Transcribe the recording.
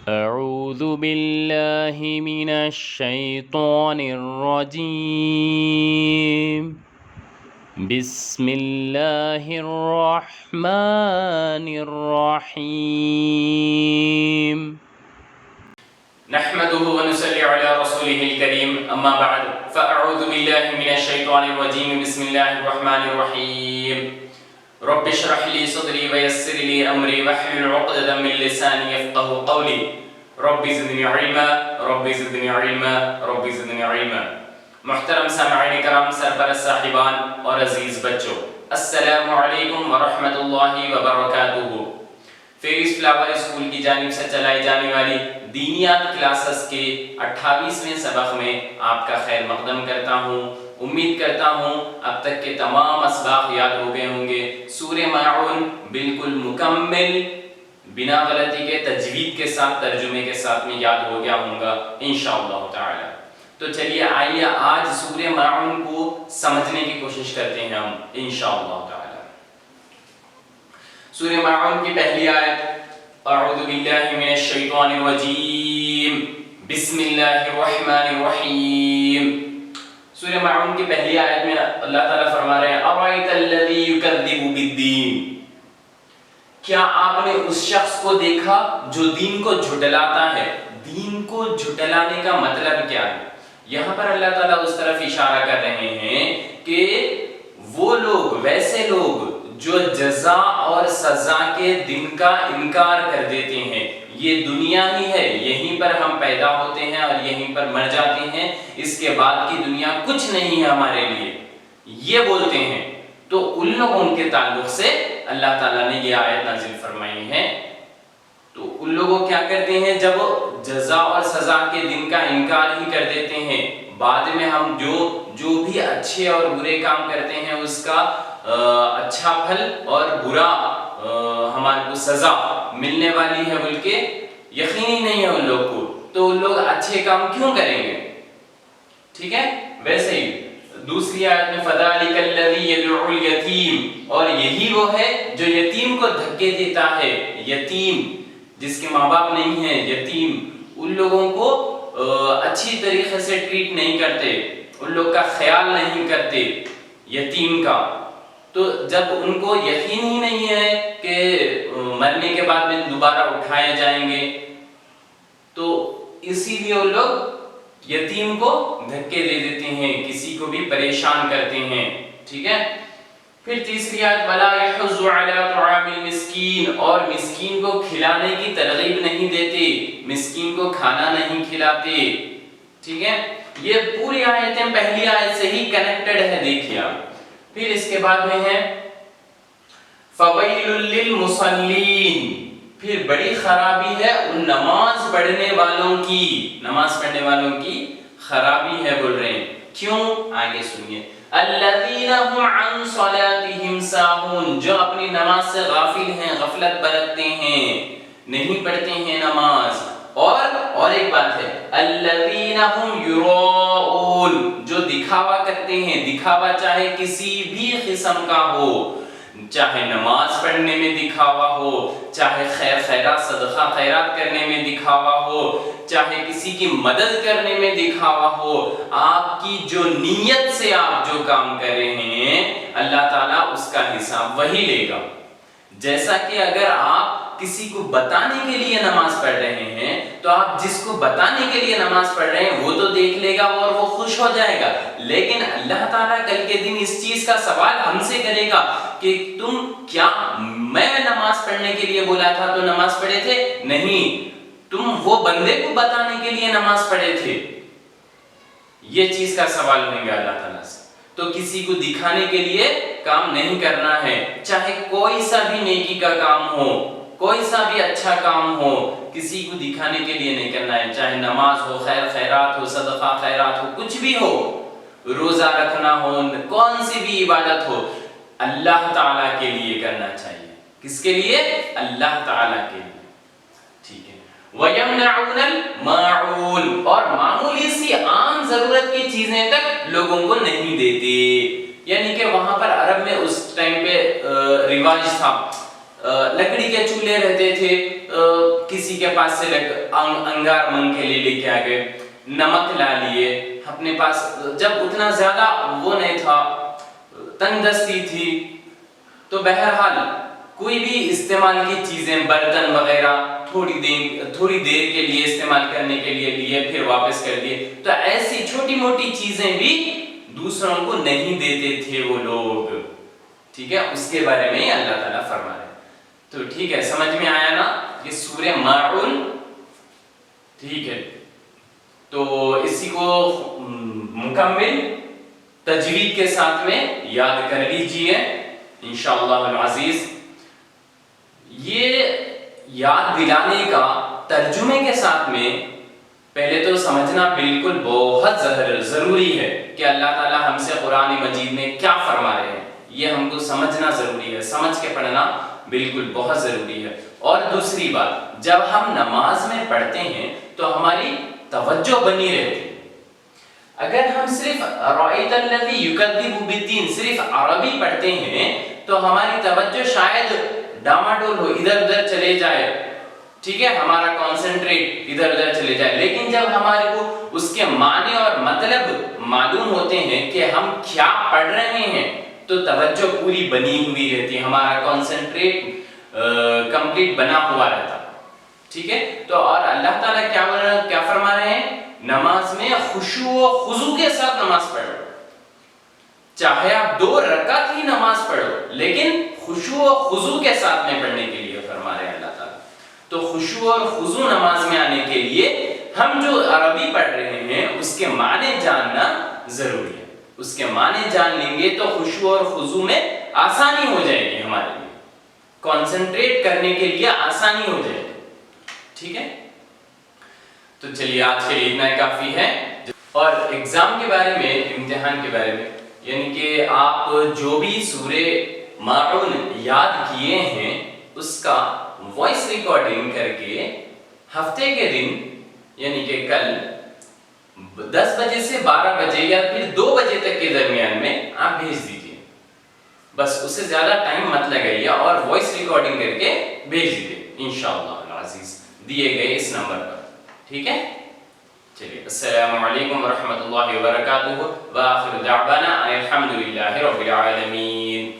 أعوذ بالله من الشيطان الرجيم بسم الله الرحمن الرحيم نحمده ونصلي على رسوله الكريم أما بعد فأعوذ بالله من الشيطان الرجيم بسم الله الرحمن الرحيم رب اشرح لي صدري ويسر لي أمري واحلل عقدة من لساني يفقهوا قولي رب زدني علما رب زدني علما رب زدني علما محترم سامعین کرام، سرپرست صاحبان اور عزیز بچوں، السلام علیکم ورحمۃ اللہ وبرکاتہ۔ فیریز فلاور اسکول کی جانب سے چلائی جانے والی دینیات کلاسز کے 28ویں سبق میں آپ کا خیر مقدم کرتا ہوں۔ امید کرتا ہوں اب تک کے تمام اسباق یاد ہو گئے ہوں گے۔ سورہ ماعون بالکل مکمل بنا غلطی کے تجوید کے ساتھ ترجمے کے ساتھ میں یاد ہو گیا ہوں گا انشاءاللہ تعالی۔ تو چلیے آئیے آج سورہ ماعون کو سمجھنے کی کوشش کرتے ہیں ہم انشاءاللہ تعالی۔ سورہ ماعون کی پہلی آیت، اعوذ باللہ من الشیطان الرجیم بسم اللہ الرحمن الرحیم۔ سورہ ماعون کی پہلی آیت میں اللہ تعالیٰ فرما رہے ہیں ارأیت الذی یکذب بالدین، کیا آپ نے اس شخص کو دیکھا جو دین کو جھٹلاتا ہے؟ دین کو جھٹلانے کا مطلب کیا ہے؟ یہاں پر اللہ تعالیٰ اس طرف اشارہ کر رہے ہیں کہ وہ لوگ، ویسے لوگ جو جزا اور سزا کے دن کا انکار کر دیتے ہیں، یہ دنیا ہی ہے، یہیں پر ہم پیدا ہوتے ہیں اور یہیں پر مر جاتے ہیں، اس کے بعد کی دنیا کچھ نہیں ہے ہمارے لیے، یہ بولتے ہیں۔ تو ان لوگوں کے تعلق سے اللہ تعالیٰ نے یہ آیت نازل فرمائی ہے۔ تو ان لوگوں کیا کرتے ہیں، جب جزا اور سزا کے دن کا انکار ہی کر دیتے ہیں، بعد میں ہم جو بھی اچھے اور برے کام کرتے ہیں اس کا اچھا پھل اور برا ہمارے کو سزا ملنے والی ہے بول کے یقینی نہیں ہے ان لوگ کو، تو ان لوگ اچھے کام کیوں کریں گے؟ ٹھیک ہے، ویسے ہی دوسری آیت میں فَذَلِكَ الَّذِي يَدْعُو الْيَتِيمَ، اور یہی وہ ہے جو یتیم کو دھکے دیتا ہے۔ یتیم جس کے ماں باپ نہیں ہیں، یتیم، ان لوگوں کو اچھی طریقے سے ٹریٹ نہیں کرتے، ان لوگ کا خیال نہیں کرتے یتیم کا۔ تو جب ان کو یقین ہی نہیں ہے کہ مرنے کے بعد میں دوبارہ اٹھائے جائیں گے، تو اسی لیے وہ لوگ یتیم کو دھکے دے دیتے ہیں، کسی کو بھی پریشان کرتے ہیں۔ ٹھیک ہے، پھر تیسری آیت وَلَا يَحُضُّ عَلَىٰ طَعَامِ الْمِسْكِينِ، اور مسکین کو کھلانے کی ترغیب نہیں دیتے، مسکین کو کھانا نہیں کھلاتے۔ ٹھیک ہے، یہ پوری آیتیں پہلی آیت سے ہی کنیکٹڈ ہے، دیکھیے آپ۔ پھر اس کے بعد میں ہے فَوَيْلٌ لِّلْمُصَلِّينَ، پھر بڑی خرابی ہے ان نماز پڑھنے والوں کی، نماز پڑھنے والوں کی خرابی ہے بول رہے ہیں۔ کیوں؟ آگے سنیے، الَّذِينَ هُمْ عَنْ صَلَاتِهِمْ سَاهُونَ، جو اپنی نماز سے غافل ہیں، غفلت برتتے ہیں، نہیں پڑھتے ہیں نماز۔ اور ایک بات ہے الَّذِينَ هُمْ يُرَاءُونَ، جو دکھاوا کرتے ہیں، دکھاوا چاہے کسی بھی قسم کا ہو، چاہے نماز پڑھنے میں دکھاوا ہو، چاہے خیر خیرات صدقہ خیرات کرنے میں دکھاوا ہو، چاہے کسی کی مدد کرنے میں دکھاوا ہو، آپ کی جو نیت سے آپ جو کام کر رہے ہیں اللہ تعالیٰ اس کا حساب وہی لے گا۔ جیسا کہ اگر آپ کسی کو بتانے کے لیے نماز پڑھ رہے ہیں تو آپ جس کو بتانے کے لیے نماز پڑھ رہے ہیں وہ تو دیکھ لے گا اور وہ خوش ہو جائے گا، لیکن اللہ تعالیٰ کل کے دن اس چیز کا سوال ہم سے کرے گا کہ تم کیا میں نماز پڑھنے کے لیے بولا تھا تو نماز پڑھے تھے؟ نہیں، تم وہ بندے کو بتانے کے لیے نماز پڑھے تھے۔ یہ چیز کا سوال ہوگا اللہ تعالیٰ سے۔ تو کسی کو دکھانے کے لیے کام نہیں کرنا ہے، چاہے کوئی سا بھی نیکی کا کام ہو، کوئی سا بھی اچھا کام ہو، کسی کو دکھانے کے لیے نہیں کرنا ہے، چاہے نماز ہو، خیر خیرات ہو، صدقہ خیرات ہو، کچھ بھی ہو، روزہ رکھنا ہو، کون سی بھی عبادت ہو، اللہ تعالیٰ کے لیے کرنا چاہیے۔ کس کے لیے؟ اللہ تعالیٰ کے لیے۔ ٹھیک ہے، وَيَمْنَعُونَ الْمَاعُونَ، اور معمولی سی عام ضرورت کی چیزیں تک لوگوں کو نہیں دیتے، یعنی کہ وہاں پر عرب میں اس ٹائم پہ رواج تھا لکڑی کے چولہے رہتے تھے، کسی کے پاس سے انگار منگ کے لے کے آ گئے، نمک لا لیے اپنے پاس، جب اتنا زیادہ وہ نہیں تھا، تنگ دستی تھی، تو بہرحال کوئی بھی استعمال کی چیزیں، برتن وغیرہ تھوڑی دیر کے لیے استعمال کرنے کے لیے لیے، پھر واپس کر دیے، تو ایسی چھوٹی موٹی چیزیں بھی دوسروں کو نہیں دیتے تھے وہ لوگ، ٹھیک ہے، اس کے بارے میں اللہ تعالیٰ فرما رہے ہیں۔ تو ٹھیک ہے، سمجھ میں آیا نا یہ سورہ ماعون، ٹھیک ہے، تو اسی کو مکمل تجوید کے ساتھ میں یاد کر لیجئے انشاءاللہ العزیز۔ یہ یاد دلانے کا ترجمے کے ساتھ میں پہلے تو سمجھنا بالکل بہت ضروری ہے کہ اللہ تعالیٰ ہم سے قرآن مجید میں کیا فرما رہے ہیں، یہ ہم کو سمجھنا ضروری ہے، سمجھ کے پڑھنا بالکل بہت ضروری ہے۔ اور دوسری بات، جب ہم نماز میں پڑھتے ہیں تو ہماری توجہ بنی رہتی ہے۔ اگر ہم صرف رأیت الذی یکذب بالدین صرف عربی پڑھتے ہیں تو ہماری توجہ شاید ڈاماڈول ہو، ادھر ادھر چلے جائے، ٹھیک ہے، ہمارا کانسنٹریٹ ادھر ادھر چلے جائے، لیکن جب ہمارے کو اس کے معنی اور مطلب معلوم ہوتے ہیں کہ ہم کیا پڑھ رہے ہیں تو توجہ پوری بنی ہوئی رہتی ہے، ہمارا کانسنٹریٹ کمپلیٹ بنا ہوا رہتا، ٹھیک ہے۔ تو اور اللہ تعالیٰ کیا فرما رہے ہیں، نماز میں خشوع و خضوع کے ساتھ نماز پڑھو، چاہے آپ 2 رکعت ہی نماز پڑھو لیکن خشوع و خضوع کے ساتھ میں پڑھنے کے لیے فرما رہے ہیں اللہ تعالیٰ۔ تو خشوع اور خضوع نماز میں آنے کے لیے ہم جو عربی پڑھ رہے ہیں اس کے معنی جاننا ضروری ہے، اس کے معنی جان لیں گے تو خشوع اور خضوع میں آسانی ہو جائے گی، ہمارے لیے کنسنٹریٹ کرنے کے لیے آسانی ہو جائے گی، ٹھیک ہے۔ تو چلیے آج کے لیے اتنا کافی ہے۔ اور ایگزام کے بارے میں، امتحان کے بارے میں، یعنی کہ آپ جو بھی سورہ ماعون یاد کیے ہیں اس کا وائس ریکارڈنگ کر کے ہفتے کے دن یعنی کہ کل 10 بجے سے 12 بجے یا پھر 2 بجے تک کے درمیان میں آپ بھیج دیجیے، بس اس سے زیادہ ٹائم مت لگائیے، اور وائس ریکارڈنگ کر کے بھیج دیجیے انشاءاللہ العزیز دیے گئے اس نمبر پر، ٹھیک ہے۔ چلیے، السلام علیکم ورحمۃ اللہ وبرکاتہ، وآخر دعوانا الحمد للہ رب العالمین۔